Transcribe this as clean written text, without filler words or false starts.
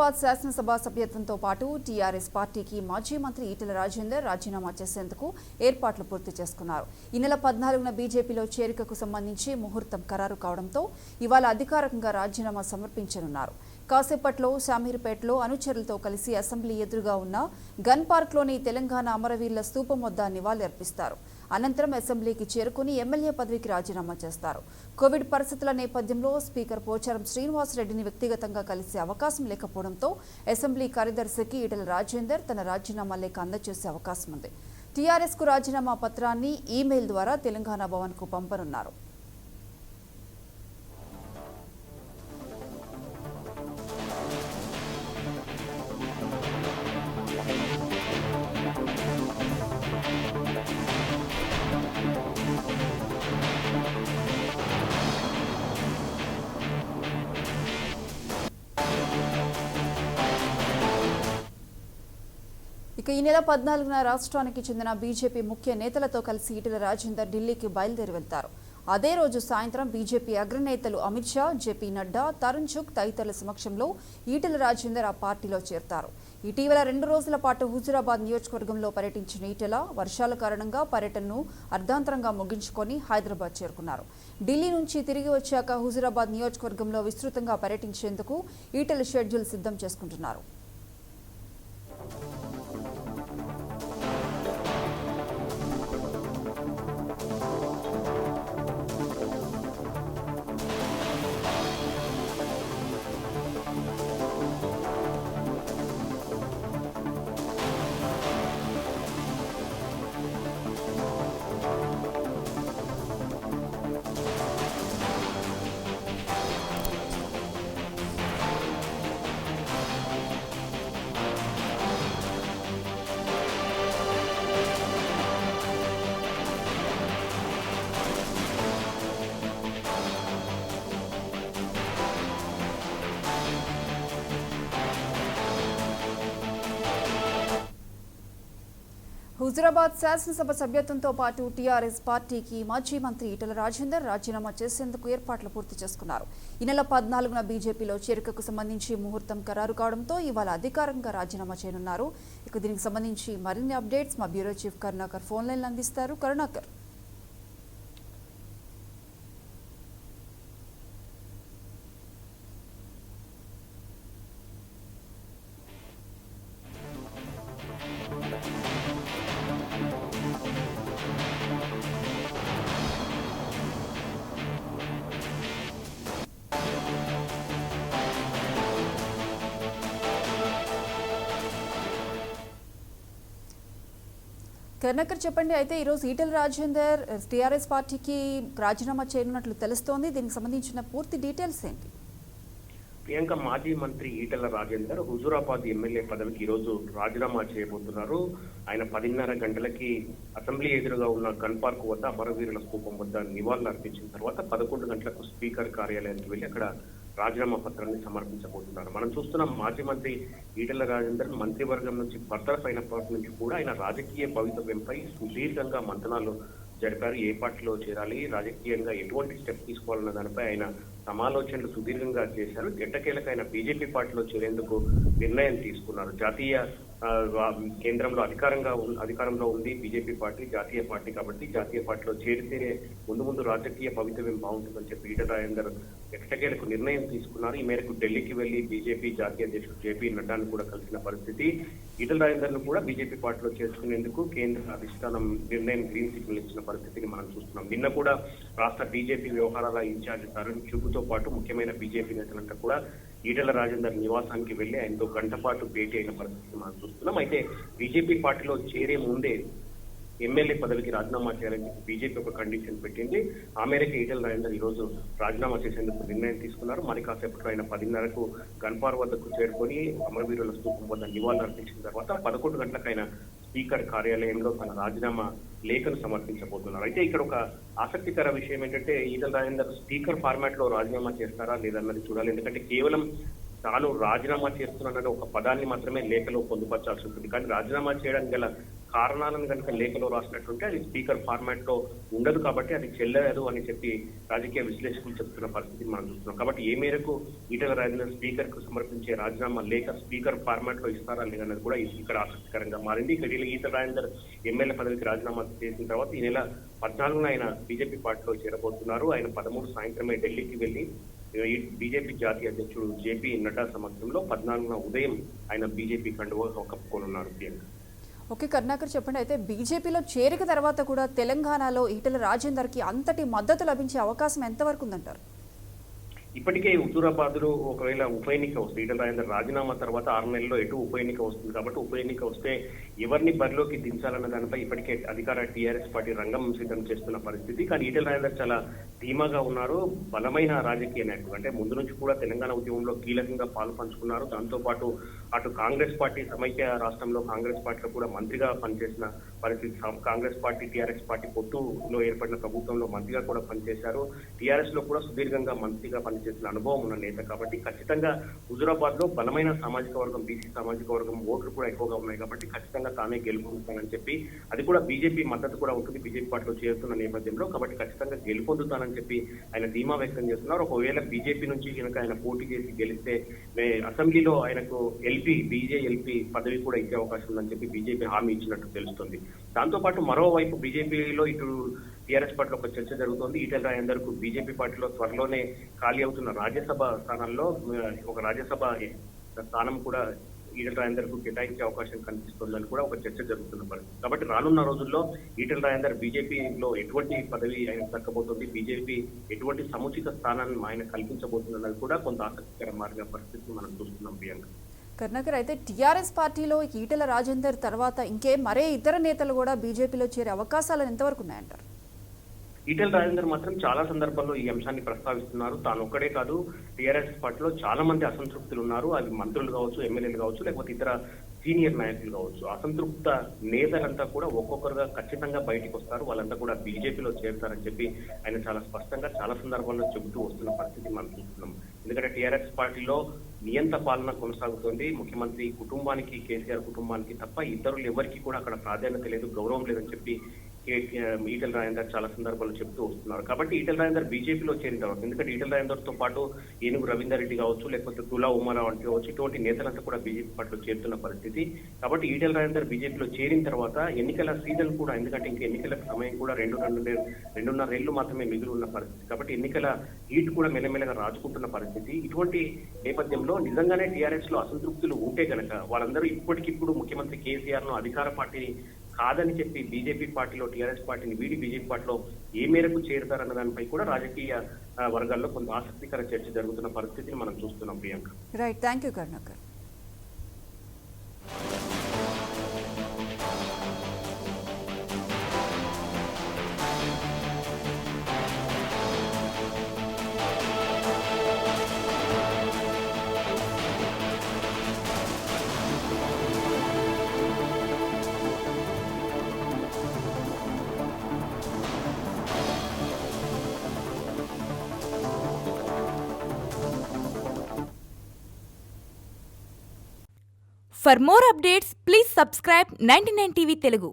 హుజురాబాద్ శాసనసభ సభ్యత్వంతో పాటు టీఆర్ఎస్ పార్టీకి మాజీ మంత్రి ఈటెల రాజేందర్ రాజీనామా చేసేందుకు ఏర్పాట్లు పూర్తి చేసుకున్నారు. ఈ నెల 14న బీజేపీలో చేరికకు సంబంధించి ముహూర్తం ఖరారు కావడంతో ఇవాళ అధికారికంగా రాజీనామా సమర్పించనున్నారు. కాసేపట్లో శామీర్పేటలో అనుచరులతో కలిసి అసెంబ్లీ ఎదురుగా ఉన్న గన్ పార్క్లోని తెలంగాణ అమరవీరుల స్తూపం వద్ద నివాళులర్పిస్తారు. అనంతరం అసెంబ్లీకి చేరుకుని ఎమ్మెల్యే పదవికి రాజీనామా చేస్తారు. కోవిడ్ పరిస్థితుల నేపథ్యంలో స్పీకర్ పోచారం శ్రీనివాసరెడ్డిని వ్యక్తిగతంగా కలిసే అవకాశం లేకపోవడంతో అసెంబ్లీ కార్యదర్శికి ఈటెల రాజేందర్ తన రాజీనామా లేఖ అందజేసే అవకాశం ఉంది. టీఆర్ఎస్కు రాజీనామా పత్రాన్ని ఈమెయిల్ ద్వారా తెలంగాణ భవన్కు పంపనున్నారు. ఇక ఈ నెల 14న రాష్ట్రానికి చెందిన బీజేపీ ముఖ్య నేతలతో కలిసి ఈటెల రాజేందర్ ఢిల్లీకి బయలుదేరి వెళ్తారు. అదే రోజు సాయంత్రం బీజేపీ అగ్రనేతలు అమిత్ షా, జేపీ నడ్డా, తరుణ్ చుగ్ తదితరుల సమక్షంలో ఈటెల రాజేందర్ ఆ పార్టీలో చేరతారు. ఇటీవల 2 రోజుల పాటు హుజురాబాద్ నియోజకవర్గంలో పర్యటించిన ఈటెల వర్షాల కారణంగా పర్యటనను అర్ధాంతరంగా ముగించుకొని హైదరాబాద్ చేరుకున్నారు. ఢిల్లీ నుంచి తిరిగి వచ్చాక హుజురాబాద్ నియోజకవర్గంలో విస్తృతంగా పర్యటించేందుకు ఈటెల షెడ్యూల్ సిద్ధం చేసుకుంటున్నారు. హుజురాబాద్ శాసనసభ సభ్యత్వంతో పాటు టీఆర్ఎస్ పార్టీకి మాజీ మంత్రి ఈటెల రాజేందర్ రాజీనామా చేసేందుకు ఏర్పాట్లు పూర్తి చేసుకున్నారు. ఈ నెల 14న బీజేపీలో చేరికకు సంబంధించి ముహూర్తం ఖరారు కావడంతో ఇవాళ అధికారికంగా రాజీనామా చేయనున్నారు. ఇక దీనికి సంబంధించి మరిన్ని అప్డేట్స్ మా బ్యూరో చీఫ్ కరుణాకర్ ఫోన్ లైన్లో అందిస్తారు. కరుణాకర్, చెప్పండి. అయితే ఈరోజు ఈటెల రాజేందర్ టీఆర్ఎస్ పార్టీకి రాజీనామా చేయనున్నట్లు తెలుస్తోంది. దీనికి సంబంధించిన పూర్తి డీటెయిల్స్ ఏంటి? ప్రియాంక, మాజీ మంత్రి ఈటెల రాజేందర్ హుజురాబాద్ ఎమ్మెల్యే పదవికి ఈరోజు రాజీనామా చేయబోతున్నారు. ఆయన 10:30 గంటలకి అసెంబ్లీ ఎదురుగా ఉన్న గన్ పార్క్ వద్ద అమరవీరుల స్తూపం వద్ద నివాళులు అర్పించిన తర్వాత 11 గంటలకు స్పీకర్ కార్యాలయానికి వెళ్లి అక్కడ రాజీనామా పత్రాన్ని సమర్పించబోతున్నారు. మనం చూస్తున్నాం, మాజీ మంత్రి ఈటెల రాజేందర్ మంత్రివర్గం నుంచి బర్తరఫ్ అయినప్పటి నుంచి కూడా ఆయన రాజకీయ భవితవ్యంపై సుదీర్ఘంగా మంతనాలు జరిపారు. ఏ పార్టీలో చేరాలి, రాజకీయంగా ఎటువంటి స్టెప్ తీసుకోవాలన్న దానిపై ఆయన సమాలోచనలు సుదీర్ఘంగా చేశారు. ఎట్టకేలకు ఆయన బీజేపీ పార్టీలో చేరేందుకు నిర్ణయం తీసుకున్నారు. జాతీయ కేంద్రంలో అధికారంలో ఉంది బీజేపీ పార్టీ, జాతీయ పార్టీ కాబట్టి జాతీయ పార్టీలో చేరితేనే ముందు రాజకీయ భవితవ్యం బాగుంటుందని చెప్పి ఈటెల రాజేందర్ ఎట్టకేలకు నిర్ణయం తీసుకున్నారు. ఈ మేరకు ఢిల్లీకి వెళ్లి బీజేపీ జాతీయ అధ్యక్షుడు జేపీ నడ్డాను కూడా కలిసిన పరిస్థితి. ఈటెల రాజేందర్ ను కూడా బీజేపీ పార్టీలో చేర్చుకునేందుకు కేంద్ర అధిష్టానం నిర్ణయం గ్రీన్ సిగ్నల్ ఇచ్చిన పరిస్థితిని మనం చూస్తున్నాం. నిన్న కూడా రాష్ట్ర బీజేపీ వ్యవహారాల ఇన్ఛార్జ్ తరుణ్ చుగ్తో పాటు ముఖ్యమైన బీజేపీ నేతలంతా కూడా ఈటెల రాజేందర్ నివాసానికి వెళ్లి ఆయనతో గంట పాటు భేటీ అయిన పరిస్థితి మనం చూస్తున్నాం. అయితే బీజేపీ పార్టీలో చేరే ముందే ఎమ్మెల్యే పదవికి రాజీనామా చేయాలని చెప్పి బీజేపీ ఒక కండిషన్ పెట్టింది. ఆ మేరకు ఈటెల రాజేందర్ ఈ రోజు రాజీనామా చేసేందుకు నిర్ణయం తీసుకున్నారు. మరి కాసేపట్లో ఆయన 10:30కు గన్పార్ వద్దకు చేరుకొని అమరవీరుల స్తూపం వద్ద నివాళులు అర్పించిన తర్వాత 11 గంటలకు ఆయన స్పీకర్ కార్యాలయంలో తన రాజీనామా లేఖను సమర్పించబోతున్నారు. అయితే ఇక్కడ ఒక ఆసక్తికర విషయం ఏంటంటే ఈటెల రాజేందర్ స్పీకర్ ఫార్మాట్ లో రాజీనామా చేస్తారా లేదన్నది చూడాలి. ఎందుకంటే కేవలం తాను రాజీనామా చేస్తున్నానని ఒక పదాన్ని మాత్రమే లేఖలో పొందుపరచాల్సి ఉంటుంది. కానీ రాజీనామా చేయడానికి గల కారణాలను కనుక లేఖలో రాసినట్టుంటే అది స్పీకర్ ఫార్మాట్ లో ఉండదు కాబట్టి అది చెల్లదు అని చెప్పి రాజకీయ విశ్లేషకులు చెప్తున్న పరిస్థితి మనం చూస్తున్నాం. కాబట్టి ఏ మేరకు ఈటెల రాజేందర్ స్పీకర్ కు సమర్పించే రాజీనామా లేఖ స్పీకర్ ఫార్మాట్ లో ఇస్తారా లేదన్నది కూడా ఇక్కడ ఆసక్తికరంగా మారింది. ఇక్కడ ఈటెల రాజేందర్ ఎమ్మెల్యే పదవికి రాజీనామా చేసిన తర్వాత ఈ నెల 14న ఆయన బీజేపీ పార్టీలో చేరబోతున్నారు. ఆయన 13 సాయంత్రమే ఢిల్లీకి వెళ్లి బీజేపీ జాతీయ అధ్యక్షుడు జేపీ నడ్డా సమక్షంలో 14న ఉదయం ఆయన బీజేపీ కండువా కప్పుకోనున్నారు. ఓకే కరుణాకర్, చెప్పండి. అయితే బీజేపీలో చేరిక తర్వాత కూడా తెలంగాణలో ఈటెల రాజేందర్కి అంతటి మద్దతు లభించే అవకాశం ఎంతవరకు ఉందంటారు? ఇప్పటికే హుజూరాబాద్ లో ఒకవేళ ఉప ఎన్నిక వస్తే ఈటెల రాజేందర్ రాజీనామా తర్వాత 6 నెలల్లో ఎటు ఉప ఎన్నిక వస్తుంది కాబట్టి ఉప ఎన్నిక వస్తే ఎవరిని బరిలోకి దించాలన్న దానిపై ఇప్పటికే అధికార టీఆర్ఎస్ పార్టీ రంగం సిద్ధం చేస్తున్న పరిస్థితి. కానీ ఈటెల రాజేందర్ చాలా ధీమాగా ఉన్నారు. బలమైన రాజకీయ నాయకుడు, అంటే ముందు నుంచి కూడా తెలంగాణ ఉద్యమంలో కీలకంగా పాలు పంచుకున్నారు. దాంతో పాటు అటు కాంగ్రెస్ పార్టీ సమైక్య రాష్ట్రంలో కాంగ్రెస్ పార్టీలో కూడా మంత్రిగా పనిచేసిన పరిస్థితి. కాంగ్రెస్ పార్టీ టీఆర్ఎస్ పార్టీ పొత్తులో ఏర్పడిన ప్రభుత్వంలో మంత్రిగా కూడా పనిచేశారు. టీఆర్ఎస్ లో కూడా సుదీర్ఘంగా మంత్రిగా పనిచేసిన అనుభవం ఉన్న నేత కాబట్టి ఖచ్చితంగా హుజూరాబాద్ లో బలమైన సామాజిక వర్గం, బీసీ సామాజిక వర్గం ఓట్లు కూడా ఎక్కువగా ఉన్నాయి కాబట్టి ఖచ్చితంగా తానే గెలుపొందుతానని చెప్పి, అది కూడా బీజేపీ మద్దతు కూడా ఉంటుంది బీజేపీ పార్టీలో చేరుతున్న నేపథ్యంలో. కాబట్టి ఖచ్చితంగా గెలుపొందుతానని చెప్పి ఆయన ధీమా వ్యక్తం చేస్తున్నారు. ఒకవేళ బీజేపీ నుంచి కనుక ఆయన పోటీ చేసి గెలిస్తే అసెంబ్లీలో ఆయనకు బీజేఎల్పీ పదవి కూడా ఇచ్చే అవకాశం ఉందని చెప్పి బీజేపీ హామీ ఇచ్చినట్టు తెలుస్తుంది. దాంతో పాటు మరోవైపు బీజేపీలో ఇటు టీఆర్ఎస్ పార్టీలో ఒక చర్చ జరుగుతోంది. ఈటెల రాజేందర్ కు బీజేపీ పార్టీలో త్వరలోనే ఖాళీ అవుతున్న రాజ్యసభ స్థానాల్లో ఒక రాజ్యసభ స్థానం కూడా ఈటెల రాజేందర్ కు కేటాయించే అవకాశం కనిపిస్తోందని కూడా ఒక చర్చ జరుగుతున్న పరిస్థితి. కాబట్టి రానున్న రోజుల్లో ఈటెల రాజేందర్ బీజేపీలో ఎటువంటి పదవి ఆయన దక్కబోతుంది, బీజేపీ ఎటువంటి సముచిత స్థానాన్ని ఆయన కల్పించబోతుందన్నది కూడా కొంత ఆసక్తికరమైన పరిస్థితిని మనం చూస్తున్నాం. ప్రియాంక కరుణాకర్, అయితే టీఆర్ఎస్ పార్టీలో ఈటెల రాజేందర్ తర్వాత మరే ఇతర నేతలు కూడా బీజేపీలో చేరే అవకాశాలు ఎంతవరకు ఉన్నాయంటారు? ఈటెల రాజేందర్ మాత్రం చాలా సందర్భాల్లో ఈ అంశాన్ని ప్రస్తావిస్తున్నారు. తాను ఒక్కడే కాదు, టీఆర్ఎస్ పార్టీలో చాలా మంది అసంతృప్తులు ఉన్నారు. అవి మంత్రులు కావచ్చు, ఎమ్మెల్యేలు కావచ్చు, లేకపోతే ఇతర సీనియర్ నాయకులు కావచ్చు. అసంతృప్త నేతలంతా కూడా ఒక్కొక్కరుగా ఖచ్చితంగా బయటకు వస్తారు, వాళ్ళంతా కూడా బీజేపీలో చేరుతారని చెప్పి ఆయన చాలా స్పష్టంగా చాలా సందర్భాల్లో చెబుతూ వస్తున్న పరిస్థితి మనం చూస్తున్నాం. ఎందుకంటే టీఆర్ఎస్ పార్టీలో నియంత పాలన కొనసాగుతోంది. ముఖ్యమంత్రి కుటుంబానికి, కేసీఆర్ కుటుంబానికి తప్ప ఇతరులు ఎవరికి కూడా అక్కడ ప్రాధాన్యత లేదు, గౌరవం లేదని చెప్పి ఈటెల రాజేందర్ చాలా సందర్భాల్లో చెప్తూ వస్తున్నారు. కాబట్టి ఈటెల రాజేందర్ బీజేపీలో చేరిన తర్వాత, ఎందుకంటే ఈటెల రాజేందర్ తో పాటు ఏనుగు రవీందర్ రెడ్డి కావచ్చు, లేకపోతే తులా ఉమారావు వంటి కావచ్చు, ఇటువంటి నేతలంతా కూడా బీజేపీ పార్టీలో చేరుతున్న పరిస్థితి. కాబట్టి ఈటెల రాజేందర్ బీజేపీలో చేరిన తర్వాత ఎన్నికల సీజన్ కూడా, ఎందుకంటే ఇంకా ఎన్నికల సమయం కూడా 2.5 ఏళ్లు మాత్రమే మిగిలి ఉన్న పరిస్థితి. కాబట్టి ఎన్నికల హీట్ కూడా మెల్లమెల్లగా రాజుకుంటున్న పరిస్థితి. ఇటువంటి నేపథ్యంలో నిజంగానే టీఆర్ఎస్ లో అసంతృప్తులు ఉంటే గనక వాళ్ళందరూ ఇప్పటికిప్పుడు ముఖ్యమంత్రి కేసీఆర్ ను అధికార పార్టీని కాదని చెప్పి బీజేపీ పార్టీలో టీఆర్ఎస్ పార్టీని వీడి బీజేపీ పార్టీలో ఏ మేరకు చేరుతారన్న దానిపై కూడా రాజకీయ వర్గాల్లో కొంత ఆసక్తికర చర్చ జరుగుతున్న పరిస్థితిని మనం చూస్తున్నాం. Priyanka right, thank you Karunakar. For more updates, please subscribe 99 TV Telugu.